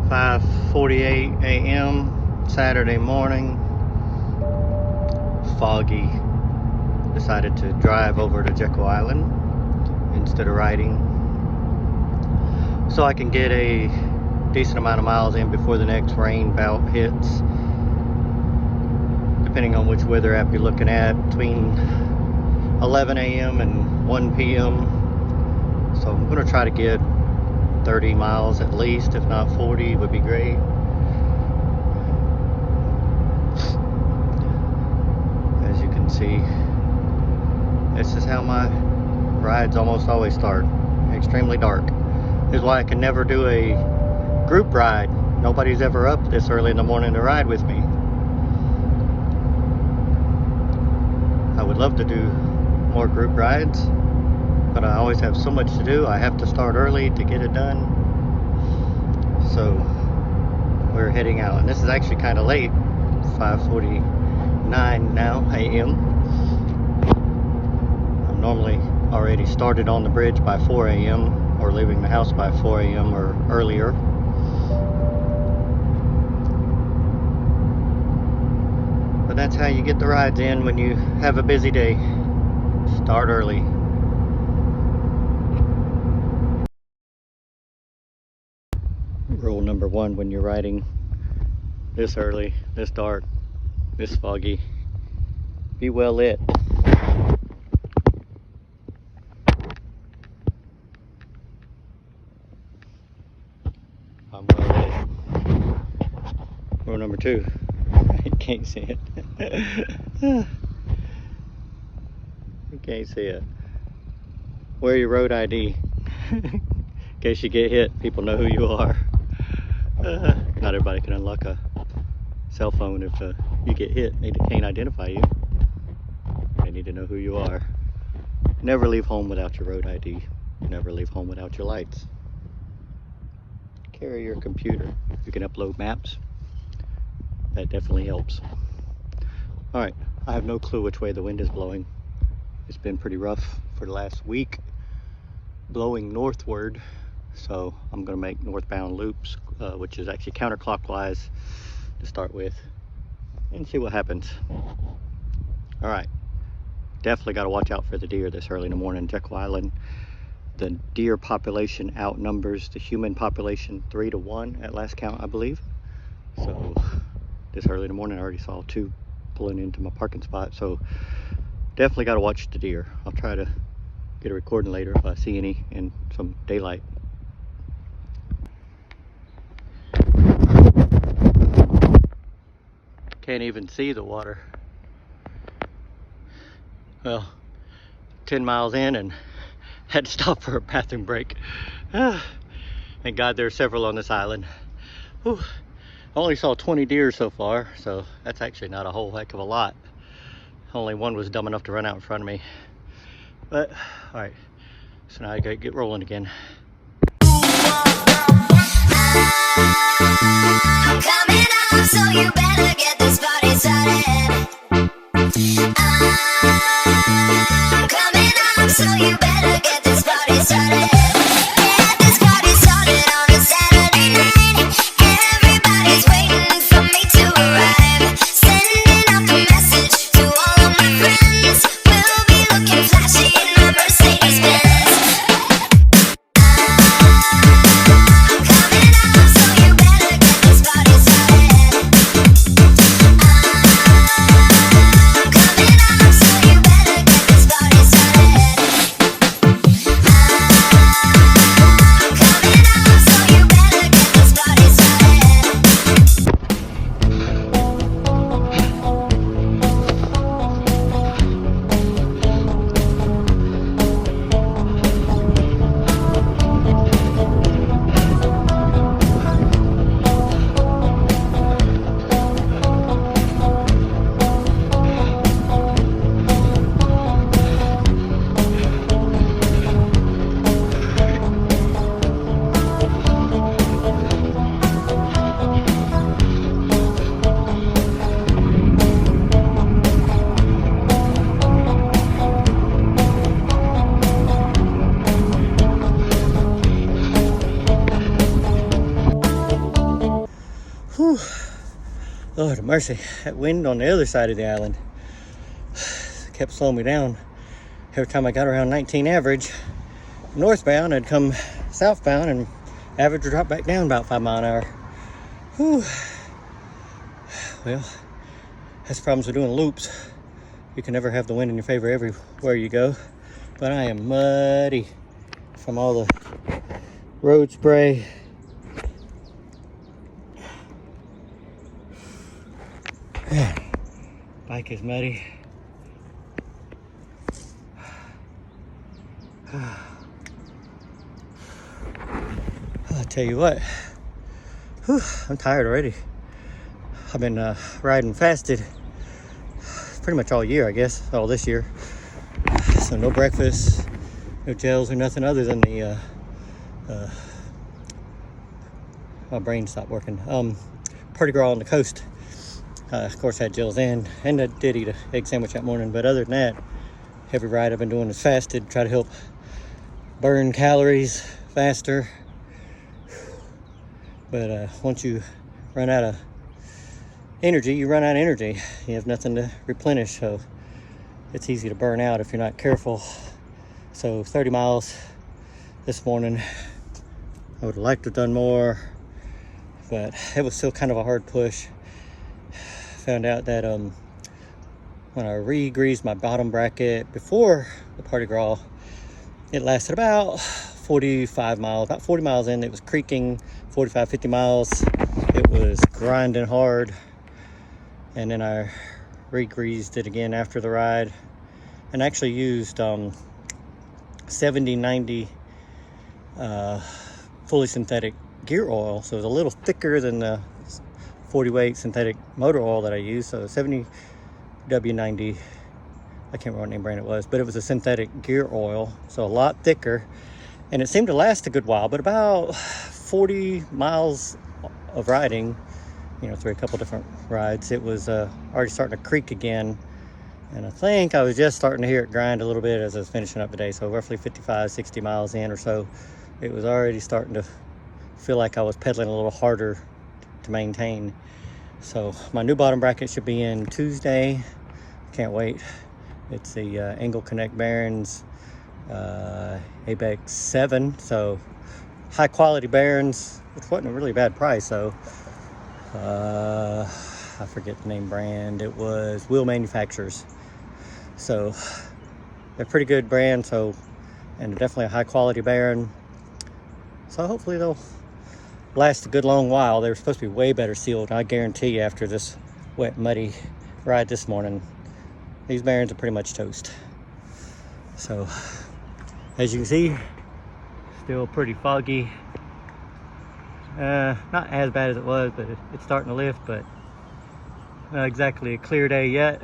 5:48 a.m. Saturday morning. Foggy. Decided to drive over to Jekyll Island instead of riding, so I can get a decent amount of miles in before the next rain bout hits. Depending on which weather app you're looking at, between 11 a.m. and 1 p.m. So I'm going to try to get 30 miles at least, if not 40 would be great. As you can see, this is how my rides almost always start, extremely dark. This is why I can never do a group ride. Nobody's ever up this early in the morning to ride with me. I would love to do more group rides, but I always have so much to do. I have to start early to get it done. So we're heading out, and this is actually kind of late, 5:49 now a.m. I'm normally already started on the bridge by 4 a.m. or leaving the house by 4 a.m. or earlier. But that's how you get the rides in when you have a busy day. Start early. Rule number one when you're riding this early, this dark, this foggy: be well lit. I'm well lit. Rule number two: you can't see it. You can't see it. Wear your road ID. In case you get hit, people know who you are. Not everybody can unlock a cell phone if you get hit. They can't identify you. They need to know who you are. Never leave home without your road ID. Never leave home without your lights. Carry your computer. You can upload maps. That definitely helps. Alright, I have no clue which way the wind is blowing. It's been pretty rough for the last week, blowing northward. So I'm going to make northbound loops, which is actually counterclockwise to start with, and see what happens. All right, definitely got to watch out for the deer this early in the morning. Jekyll Island, the deer population outnumbers the human population 3 to 1 at last count, I believe. So this early in the morning I already saw 2 pulling into my parking spot, so definitely got to watch the deer. I'll try to get a recording later if I see any in some daylight. Can't even see the water. Well, 10 miles in and had to stop for a bathroom break. Thank God there are several on this island. Whew. I only saw 20 deer so far, so that's actually not a whole heck of a lot. Only one was dumb enough to run out in front of me. But, alright, so now I gotta get rolling again. I'm coming up, so you better get this party started. I'm coming up, so you better get this party started. Get this party started on a Saturday night. Everybody's waiting for me to arrive. Sending out the message to all of my friends. We'll be looking flashy in my Mercedes Benz. Lord have mercy, that wind on the other side of the island kept slowing me down. Every time I got around 19 average northbound, I'd come southbound and average would drop back down about 5 miles an hour. Whew. Well, that's the problems with doing loops. You can never have the wind in your favor everywhere you go. But I am muddy from all the road spray. Man, bike is muddy. I'll tell you what, whew, I'm tired already. I've been riding fasted pretty much all year, I guess, all this year. So no breakfast, no gels or nothing other than the, my brain stopped working. Party Girl on the coast. Of course, I had gels and I did eat an egg sandwich that morning. But other than that, every ride I've been doing is fasted, try to help burn calories faster. But once you run out of energy, you run out of energy. You have nothing to replenish, so it's easy to burn out if you're not careful. So 30 miles this morning. I would have liked to have done more, but it was still kind of a hard push. Found out that when I re-greased my bottom bracket before the Party Girl, it lasted about 45 miles. About 40 miles in, it was creaking. 45, 50 miles, it was grinding hard. And then I re-greased it again after the ride, and actually used 70-90 fully synthetic gear oil. So it was a little thicker than the 40 weight synthetic motor oil that I used. So 70 W90, I can't remember what name brand it was, but it was a synthetic gear oil, so a lot thicker, and it seemed to last a good while. But about 40 miles of riding, you know, through a couple different rides, it was already starting to creak again. And I think I was just starting to hear it grind a little bit as I was finishing up the day. So roughly 55, 60 miles in or so, it was already starting to feel like I was pedaling a little harder to maintain. So my new bottom bracket should be in Tuesday. Can't wait. It's the Angle Connect bearings, ABEX 7. So high quality bearings, which wasn't a really bad price though. I forget the name brand. It was Wheel Manufacturers. So they're pretty good brand, so, and definitely a high quality bearing. So hopefully they'll last a good long while. They were supposed to be way better sealed. I guarantee you, after this wet, muddy ride this morning, these bearings are pretty much toast. So as you can see, still pretty foggy. Not as bad as it was, but it's starting to lift, but not exactly a clear day yet.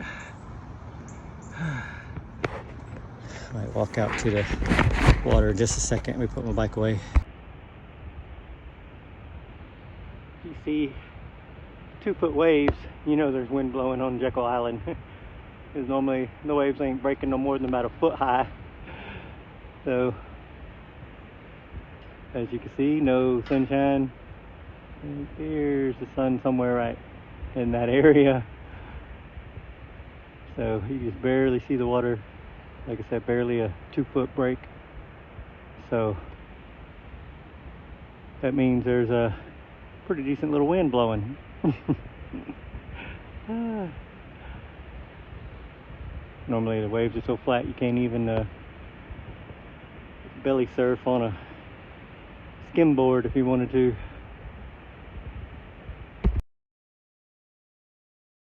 Might walk out to the water in just a second. Let me put my bike away. You see 2-foot waves, you know there's wind blowing on Jekyll Island. Because normally the waves ain't breaking no more than about a foot high. So as you can see, no sunshine. And there's the sun somewhere right in that area. So you just barely see the water. Like I said, barely a 2-foot break. So that means there's a pretty decent little wind blowing. Normally the waves are so flat you can't even belly surf on a skimboard if you wanted to.